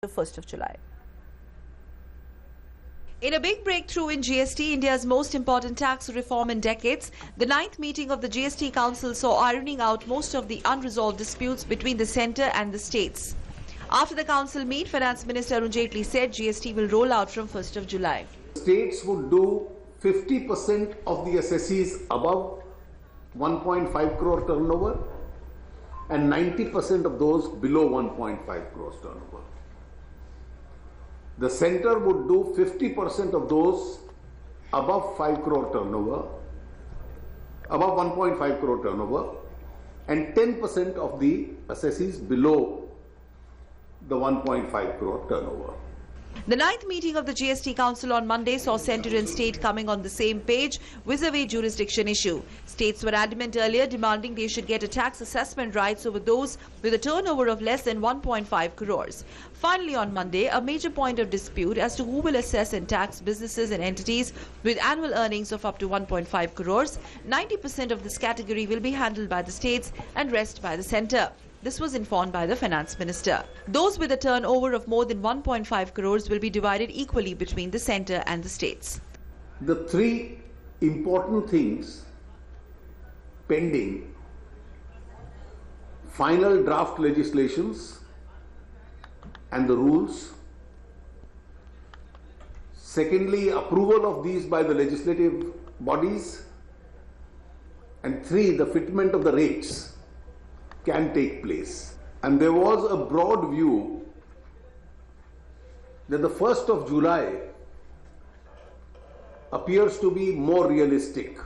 the 1st of July. In a big breakthrough in GST, India's most important tax reform in decades, the 9th meeting of the GST Council saw ironing out most of the unresolved disputes between the centre and the states. After the council meet, Finance Minister Arun Jaitley said GST will roll out from 1st of July. States would do 50% of the assessees above 1.5 crore turnover and 90% of those below 1.5 crores turnover. The centre would do 50% of those above 5 crore turnover, above 1.5 crore turnover, and 10% of the assessees below the 1.5 crore turnover. The 9th meeting of the GST Council on Monday saw centre and state coming on the same page vis-a-vis jurisdiction issue. States were adamant earlier, demanding they should get a tax assessment rights over those with a turnover of less than 1.5 crores. Finally, on Monday, a major point of dispute as to who will assess and tax businesses and entities with annual earnings of up to 1.5 crores. 90% of this category will be handled by the states and rest by the centre. This was informed by the Finance Minister. Those with a turnover of more than 1.5 crores will be divided equally between the centre and the states. The three important things pending: final draft legislations and the rules. Secondly, approval of these by the legislative bodies. And three, the fitment of the rates can take place. And there was a broad view that the 1st of July appears to be more realistic.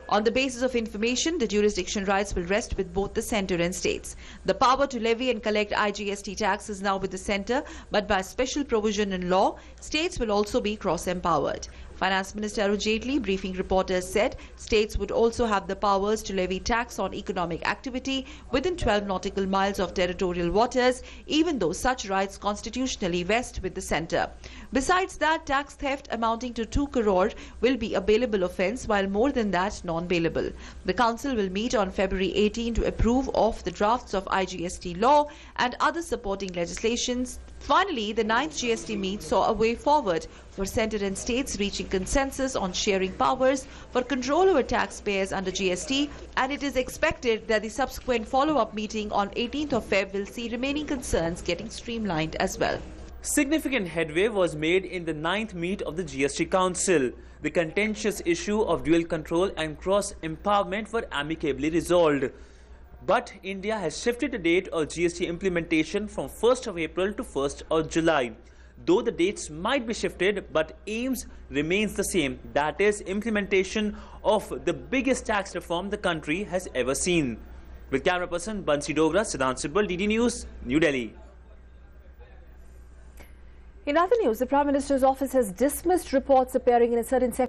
On the basis of information, the jurisdiction rights will rest with both the centre and states. The power to levy and collect IGST tax is now with the centre, but by special provision in law, states will also be cross-empowered. Finance Minister Arun Jaitley, briefing reporters, said states would also have the powers to levy tax on economic activity within 12 nautical miles of territorial waters, even though such rights constitutionally vest with the centre. Besides that, tax theft amounting to 2 crore will be a bailable offence, while more than that, non-bailable. The Council will meet on February 18 to approve of the drafts of IGST law and other supporting legislations. Finally, the 9th GST meet saw a way forward for centre and states reaching consensus on sharing powers for control over taxpayers under GST, and it is expected that the subsequent follow-up meeting on 18th of Feb will see remaining concerns getting streamlined as well. Significant headway was made in the 9th meet of the GST Council. The contentious issue of dual control and cross-empowerment were amicably resolved. But India has shifted the date of GST implementation from 1st of April to 1st of July. Though the dates might be shifted, but aims remains the same. That is, implementation of the biggest tax reform the country has ever seen. With camera person Bansi Dogra, Siddhant Sibbal, DD News, New Delhi. In other news, the Prime Minister's office has dismissed reports appearing in a certain section